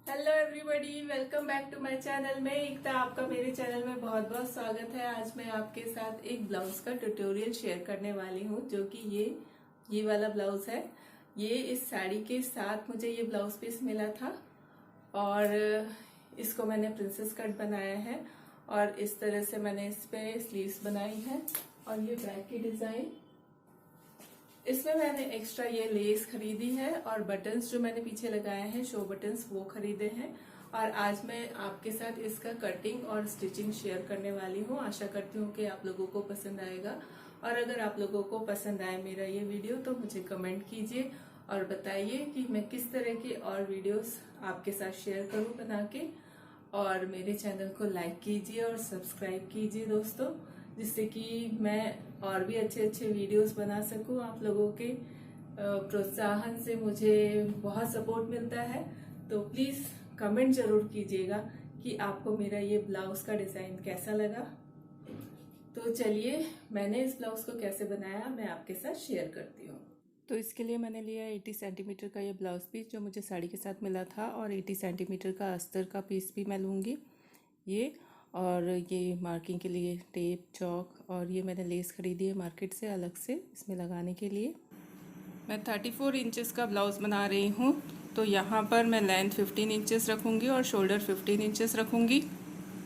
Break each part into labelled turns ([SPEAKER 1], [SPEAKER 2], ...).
[SPEAKER 1] Hello everybody, welcome back to my channel. मैं एकता, आपका मेरे चैनल में बहुत बहुत स्वागत है। आज मैं आपके साथ एक ब्लाउज का ट्यूटोरियल शेयर करने वाली हूँ, जो कि ये वाला ब्लाउज है। ये इस साड़ी के साथ मुझे ये ब्लाउज पीस मिला था और इसको मैंने प्रिंसेस कट बनाया है और इस तरह से मैंने इस पे स्लीव्स बनाई है। और ये बैक की डिजाइन, इसमें मैंने एक्स्ट्रा ये लेस खरीदी है और बटन्स जो मैंने पीछे लगाए हैं, शो बटन्स, वो खरीदे हैं। और आज मैं आपके साथ इसका कटिंग और स्टिचिंग शेयर करने वाली हूँ। आशा करती हूँ कि आप लोगों को पसंद आएगा। और अगर आप लोगों को पसंद आए मेरा ये वीडियो तो मुझे कमेंट कीजिए और बताइए कि मैं किस तरह की और वीडियोस आपके साथ शेयर करूँ बना के। और मेरे चैनल को लाइक कीजिए और सब्सक्राइब कीजिए दोस्तों, जिससे कि मैं और भी अच्छे अच्छे वीडियोस बना सकूं। आप लोगों के प्रोत्साहन से मुझे बहुत सपोर्ट मिलता है। तो प्लीज कमेंट जरूर कीजिएगा कि आपको मेरा ये ब्लाउज का डिजाइन कैसा लगा। तो चलिए, मैंने इस ब्लाउज को कैसे बनाया मैं आपके साथ शेयर करती हूँ। तो इसके लिए मैंने लिया 80 सेंटीमीटर का ये ब्लाउज पीस जो मुझे साड़ी के साथ मिला था, और 80 सेंटीमीटर का अस्तर का पीस भी मैं लूँगी ये। और ये मार्किंग के लिए टेप, चौक, और ये मैंने लेस खरीदी है मार्केट से अलग से इसमें लगाने के लिए। मैं 34 इंचेस का ब्लाउज़ बना रही हूँ, तो यहाँ पर मैं लेंथ 15 इंचेस रखूँगी और शोल्डर 15 इंचेस रखूँगी।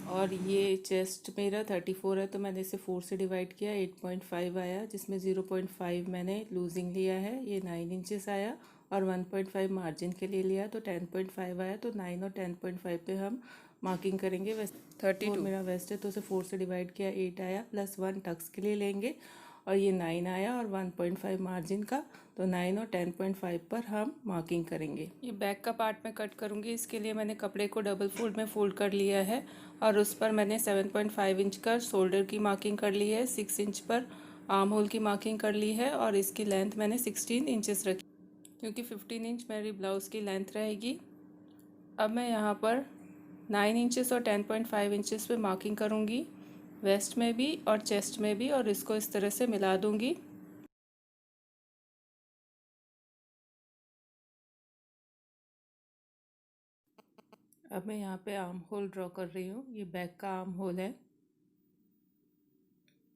[SPEAKER 1] और ये चेस्ट मेरा 34 है, तो मैंने इसे 4 से डिवाइड किया, 8.5 आया, जिसमें 0.5 मैंने लूजिंग लिया है, ये 9 इंचेस आया। और 1.5 मार्जिन के लिए लिया तो 10.5 आया। तो 9 और 10.5 पे हम मार्किंग करेंगे। वेस्ट 32 मेरा वेस्ट है, तो उसे 4 से डिवाइड किया, 8 आया, प्लस 1 टक्स के लिए लेंगे और ये 9 आया, और 1.5 मार्जिन का, तो 9 और 10.5 पर हम मार्किंग करेंगे। ये बैक का पार्ट में कट करूँगी। इसके लिए मैंने कपड़े को डबल फोल्ड में फोल्ड कर लिया है और उस पर मैंने 7.5 इंच का शोल्डर की मार्किंग कर ली है, 6 इंच पर आर्म होल की मार्किंग कर ली है, और इसकी लेंथ मैंने 16 इंचेस रखी क्योंकि 15 इंच मेरी ब्लाउज़ की लेंथ रहेगी। अब मैं यहाँ पर 9 इंचेस और 10.5 इंचेस पे मार्किंग करूँगी, वेस्ट में भी और चेस्ट में भी, और इसको इस तरह से मिला दूँगी। अब मैं यहाँ पे आर्म होल ड्रॉ कर रही हूँ। ये बैक का आर्म होल है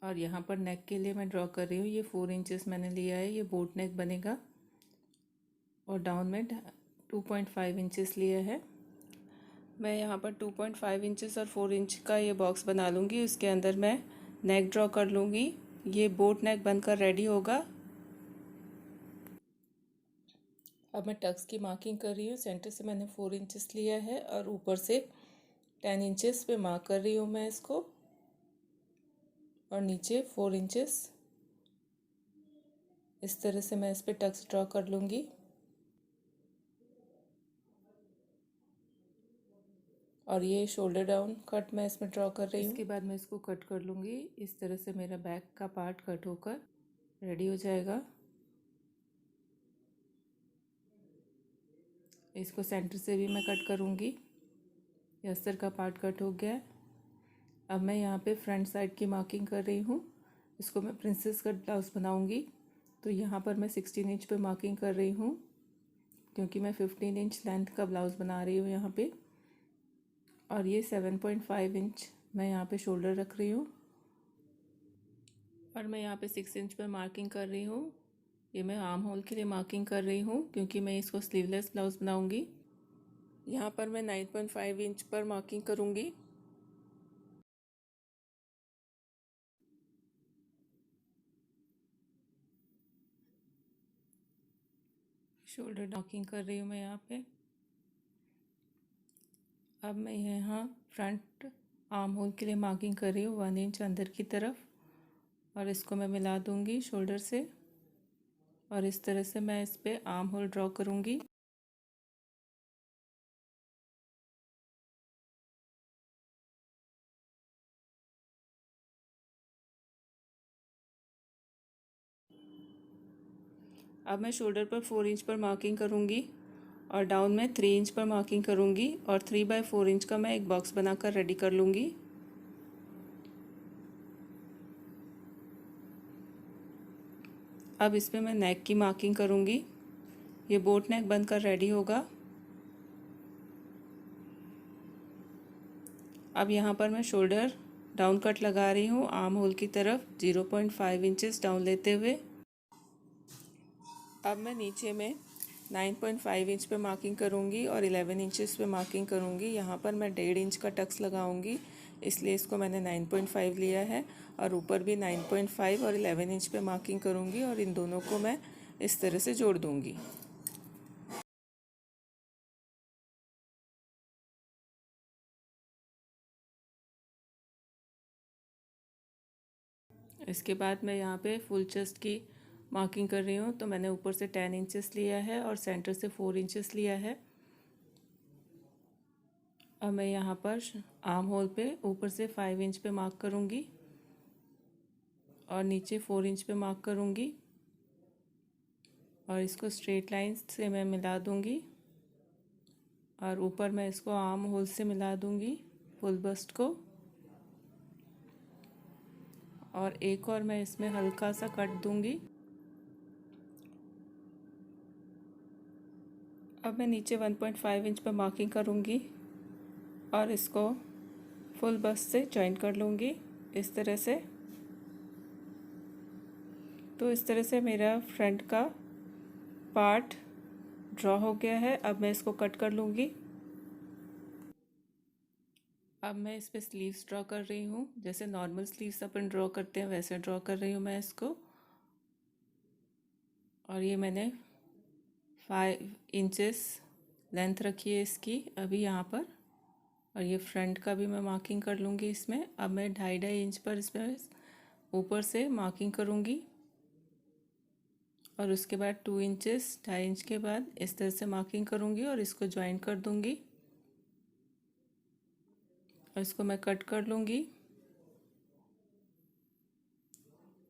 [SPEAKER 1] और यहाँ पर नेक के लिए मैं ड्रॉ कर रही हूँ। ये 4 इंचेस मैंने लिया है, ये बोट नेक बनेगा। और डाउन में 2.5 इंचेस लिया है। मैं यहाँ पर 2.5 इंचेस और 4 इंच का ये बॉक्स बना लूँगी। उसके अंदर मैं नेक ड्रॉ कर लूँगी। ये बोट नेक बनकर रेडी होगा। अब मैं टक्स की मार्किंग कर रही हूँ। सेंटर से मैंने 4 इंचेस लिया है और ऊपर से 10 इंचेस पे मार्क कर रही हूँ मैं इसको, और नीचे 4 इंचेस। इस तरह से मैं इस पर टक्स ड्रॉ कर लूँगी। और ये शोल्डर डाउन कट मैं इसमें ड्रॉ कर रही हूँ। इसके बाद मैं इसको कट कर लूँगी। इस तरह से मेरा बैक का पार्ट कट होकर रेडी हो जाएगा। इसको सेंटर से भी मैं कट करूँगी। ये अस्तर का पार्ट कट हो गया है। अब मैं यहाँ पे फ्रंट साइड की मार्किंग कर रही हूँ। इसको मैं प्रिंसेस कट ब्लाउज बनाऊँगी, तो यहाँ पर मैं 16 इंच पे मार्किंग कर रही हूँ क्योंकि मैं 15 इंच लेंथ का ब्लाउज़ बना रही हूँ यहाँ पे। और ये 7.5 इंच मैं यहाँ पे शोल्डर रख रही हूँ और मैं यहाँ पे 6 इंच पर मार्किंग कर रही हूँ। ये मैं आर्म होल के लिए मार्किंग कर रही हूँ क्योंकि मैं इसको स्लीवलेस ब्लाउज बनाऊँगी। यहाँ पर मैं 9.5 इंच पर मार्किंग करूँगी। शोल्डर मार्किंग कर रही हूँ मैं यहाँ पे। अब मैं यहाँ फ्रंट आर्म होल के लिए मार्किंग कर रही हूँ 1 इंच अंदर की तरफ, और इसको मैं मिला दूँगी शोल्डर से, और इस तरह से मैं इस पर आर्म होल ड्रॉ करूँगी। अब मैं शोल्डर पर 4 इंच पर मार्किंग करूँगी और डाउन में 3 इंच पर मार्किंग करूँगी, और 3/4 इंच का मैं एक बॉक्स बनाकर रेडी कर लूँगी। अब इस पर मैं नेक की मार्किंग करूँगी। ये बोट नेक बनकर रेडी होगा। अब यहाँ पर मैं शोल्डर डाउन कट लगा रही हूँ आर्म होल की तरफ 0.5 इंचेस डाउन लेते हुए। अब मैं नीचे में 9.5 इंच पे मार्किंग करूँगी और 11 इंचेस पे मार्किंग करूँगी। यहाँ पर मैं 1.5 इंच का टक्स लगाऊँगी, इसलिए इसको मैंने 9.5 लिया है। और ऊपर भी 9.5 और 11 इंच पे मार्किंग करूँगी और इन दोनों को मैं इस तरह से जोड़ दूँगी। इसके बाद मैं यहाँ पे फुल चेस्ट की मार्किंग कर रही हूँ, तो मैंने ऊपर से 10 इंचेस लिया है और सेंटर से 4 इंचेस लिया है। अब मैं यहाँ पर आर्म होल पे ऊपर से 5 इंच पे मार्क करूँगी और नीचे 4 इंच पे मार्क करूँगी और इसको स्ट्रेट लाइन से मैं मिला दूँगी और ऊपर मैं इसको आर्म होल से मिला दूँगी फुल बस्ट को। और एक और मैं इसमें हल्का सा कट दूँगी। अब मैं नीचे 1.5 इंच पर मार्किंग करूँगी और इसको फुल बस्ट से जॉइन कर लूँगी इस तरह से। तो इस तरह से मेरा फ्रंट का पार्ट ड्रॉ हो गया है। अब मैं इसको कट कर लूँगी। अब मैं इस पर स्लीव्स ड्रॉ कर रही हूँ, जैसे नॉर्मल स्लीव्स अपन ड्रॉ करते हैं वैसे ड्रॉ कर रही हूँ मैं इसको। और ये मैंने 5 इंचेस लेंथ रखी है इसकी अभी यहाँ पर। और ये फ्रंट का भी मैं मार्किंग कर लूँगी इसमें। अब मैं 2.5 इंच पर इसमें ऊपर से मार्किंग करूँगी और उसके बाद 2 इंचेस 2.5 इंच के बाद इस तरह से मार्किंग करूँगी और इसको ज्वाइन कर दूँगी और इसको मैं कट कर लूँगी।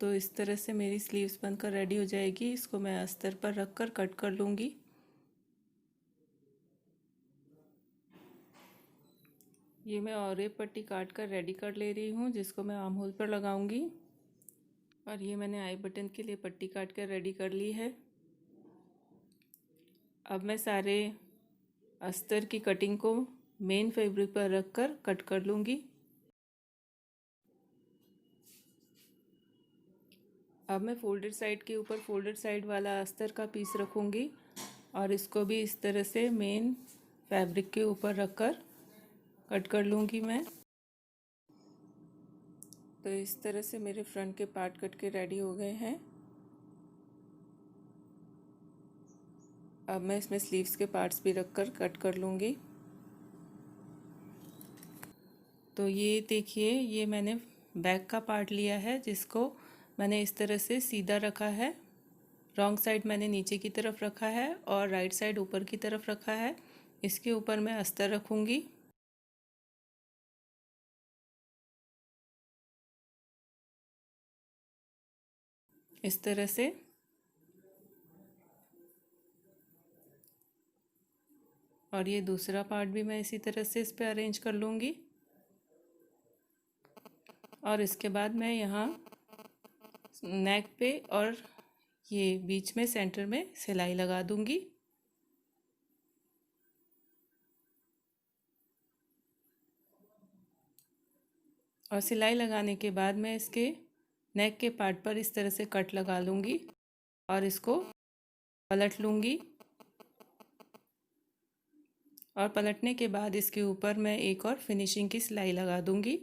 [SPEAKER 1] तो इस तरह से मेरी स्लीव्स बनकर रेडी हो जाएगी। इसको मैं अस्तर पर रख कर कट कर लूँगी। ये मैं और एक पट्टी काट कर रेडी कर ले रही हूँ, जिसको मैं आर्म होल पर लगाऊंगी। और ये मैंने आई बटन के लिए पट्टी काट कर रेडी कर ली है। अब मैं सारे अस्तर की कटिंग को मेन फैब्रिक पर रख कर कट कर लूँगी। अब मैं फोल्डेड साइड के ऊपर फोल्डेड साइड वाला अस्तर का पीस रखूँगी और इसको भी इस तरह से मेन फैब्रिक के ऊपर रख कर कट कर लूँगी मैं। तो इस तरह से मेरे फ्रंट के पार्ट कट के रेडी हो गए हैं। अब मैं इसमें स्लीव्स के पार्ट्स भी रख कर कट कर लूँगी। तो ये देखिए, ये मैंने बैक का पार्ट लिया है, जिसको मैंने इस तरह से सीधा रखा है। रॉन्ग साइड मैंने नीचे की तरफ रखा है और राइट साइड ऊपर की तरफ रखा है। इसके ऊपर मैं अस्तर रखूँगी। इस तरह से। और ये दूसरा पार्ट भी मैं इसी तरह से इस पर अरेंज कर लूँगी। और इसके बाद मैं यहाँ नेक पे और ये बीच में सेंटर में सिलाई लगा दूँगी। और सिलाई लगाने के बाद मैं इसके नेक के पार्ट पर इस तरह से कट लगा लूँगी और इसको पलट लूँगी। और पलटने के बाद इसके ऊपर मैं एक और फिनिशिंग की सिलाई लगा दूँगी।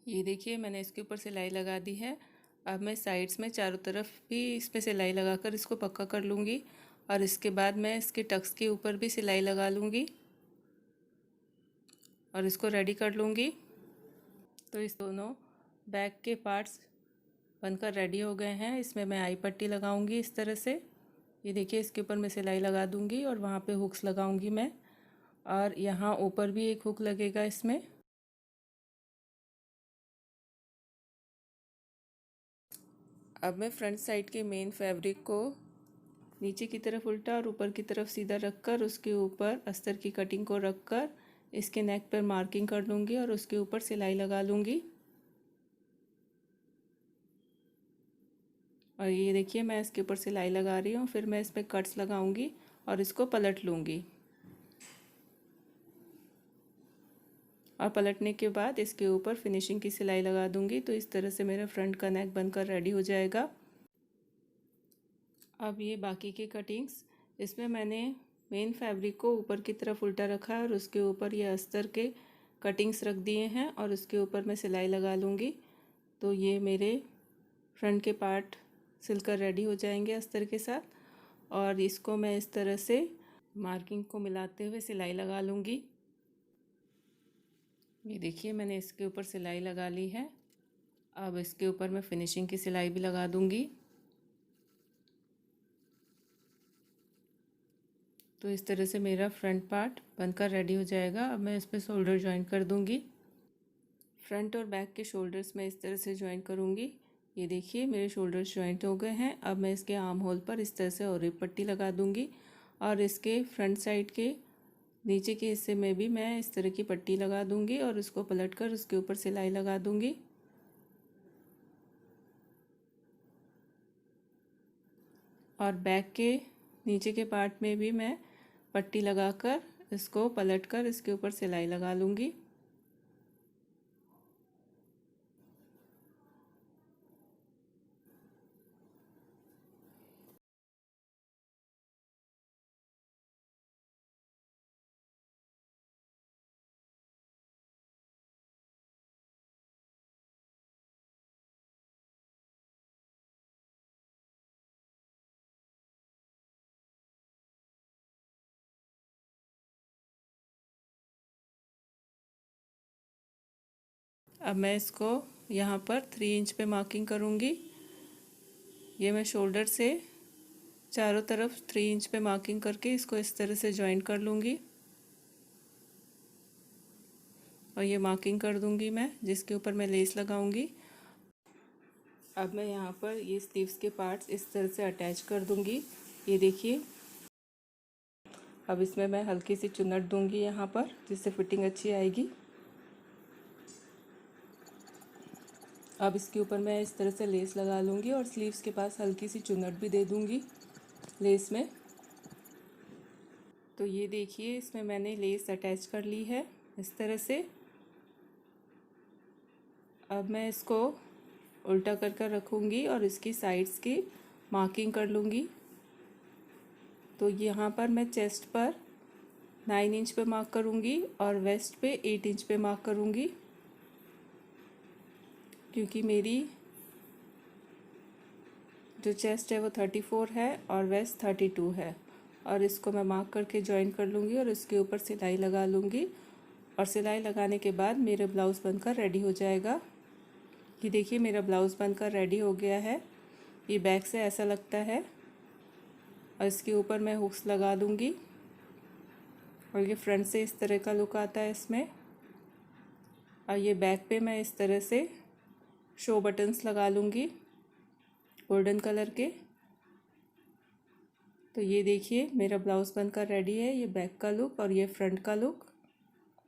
[SPEAKER 1] ये देखिए, मैंने इसके ऊपर सिलाई लगा दी है। अब मैं साइड्स में चारों तरफ भी इसमें सिलाई लगाकर इसको पक्का कर लूँगी। और इसके बाद मैं इसके टक्स के ऊपर भी सिलाई लगा लूँगी और इसको रेडी कर लूँगी। तो इस दोनों बैक के पार्ट्स बनकर रेडी हो गए हैं। इसमें मैं आई पट्टी लगाऊंगी इस तरह से। ये देखिए, इसके ऊपर मैं सिलाई लगा दूंगी और वहाँ पे हुक्स लगाऊंगी मैं। और यहाँ ऊपर भी एक हुक लगेगा इसमें। अब मैं फ्रंट साइड के मेन फैब्रिक को नीचे की तरफ उल्टा और ऊपर की तरफ सीधा रखकर उसके ऊपर अस्तर की कटिंग को रखकर इसके नेक पर मार्किंग कर लूँगी और उसके ऊपर सिलाई लगा लूँगी। और ये देखिए, मैं इसके ऊपर सिलाई लगा रही हूँ। फिर मैं इस पर कट्स लगाऊंगी और इसको पलट लूँगी। और पलटने के बाद इसके ऊपर फिनिशिंग की सिलाई लगा दूंगी। तो इस तरह से मेरा फ्रंट का नेक बनकर रेडी हो जाएगा। अब ये बाकी की कटिंग्स, इसमें मैंने मेन फैब्रिक को ऊपर की तरफ उल्टा रखा है और उसके ऊपर ये अस्तर के कटिंग्स रख दिए हैं और उसके ऊपर मैं सिलाई लगा लूँगी। तो ये मेरे फ्रंट के पार्ट सिलकर रेडी हो जाएंगे अस्तर के साथ। और इसको मैं इस तरह से मार्किंग को मिलाते हुए सिलाई लगा लूँगी। ये देखिए मैंने इसके ऊपर सिलाई लगा ली है। अब इसके ऊपर मैं फिनिशिंग की सिलाई भी लगा दूँगी। तो इस तरह से मेरा फ्रंट पार्ट बनकर रेडी हो जाएगा। अब मैं इस पर शोल्डर ज्वाइन कर दूँगी। फ्रंट और बैक के शोल्डर्स मैं इस तरह से ज्वाइन करूँगी। ये देखिए मेरे शोल्डर्स ज्वाइंट हो गए हैं। अब मैं इसके आर्म होल पर इस तरह से और एक पट्टी लगा दूँगी और इसके फ्रंट साइड के नीचे के हिस्से में भी मैं इस तरह की पट्टी लगा दूँगी और उसको पलटकर उसके ऊपर सिलाई लगा दूँगी। और बैक के नीचे के पार्ट में भी मैं पट्टी लगाकर इसको पलटकर इसके ऊपर सिलाई लगा लूँगी। अब मैं इसको यहाँ पर 3 इंच पे मार्किंग करूँगी। ये मैं शोल्डर से चारों तरफ 3 इंच पे मार्किंग करके इसको इस तरह से ज्वाइन कर लूँगी और ये मार्किंग कर दूँगी मैं, जिसके ऊपर मैं लेस लगाऊँगी। अब मैं यहाँ पर ये स्लीव्स के पार्ट्स इस तरह से अटैच कर दूँगी। ये देखिए अब इसमें मैं हल्की सी चुन्नट दूँगी यहाँ पर, जिससे फिटिंग अच्छी आएगी। अब इसके ऊपर मैं इस तरह से लेस लगा लूँगी और स्लीव्स के पास हल्की सी चुन्नट भी दे दूँगी लेस में। तो ये देखिए इसमें मैंने लेस अटैच कर ली है इस तरह से। अब मैं इसको उल्टा कर कर रखूँगी और इसकी साइड्स की मार्किंग कर लूँगी। तो यहाँ पर मैं चेस्ट पर 9 इंच पे मार्क करूँगी और वेस्ट पे 8 इंच पे मार्क करूँगी, क्योंकि मेरी जो चेस्ट है वो 34 है और वेस्ट 32 है। और इसको मैं मार्क करके ज्वाइन कर लूँगी और इसके ऊपर सिलाई लगा लूँगी। और सिलाई लगाने के बाद मेरा ब्लाउज़ बनकर रेडी हो जाएगा। ये देखिए मेरा ब्लाउज़ बनकर रेडी हो गया है। ये बैक से ऐसा लगता है और इसके ऊपर मैं हुक्स लगा दूँगी और ये फ्रंट से इस तरह का लुक आता है इसमें। और ये बैक पे मैं इस तरह से शो बटन्स लगा लूँगी गोल्डन कलर के। तो ये देखिए मेरा ब्लाउज़ बनकर रेडी है। ये बैक का लुक और ये फ्रंट का लुक।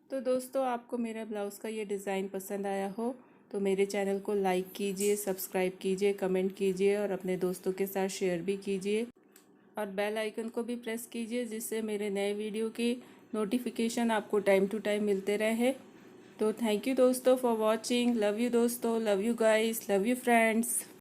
[SPEAKER 1] तो दोस्तों आपको मेरा ब्लाउज़ का ये डिज़ाइन पसंद आया हो तो मेरे चैनल को लाइक कीजिए, सब्सक्राइब कीजिए, कमेंट कीजिए और अपने दोस्तों के साथ शेयर भी कीजिए। और बेल आइकन को भी प्रेस कीजिए, जिससे मेरे नए वीडियो की नोटिफिकेशन आपको टाइम टू टाइम मिलते रहे। तो थैंक यू दोस्तों फॉर वॉचिंग। लव यू दोस्तों, love you guys, love you friends.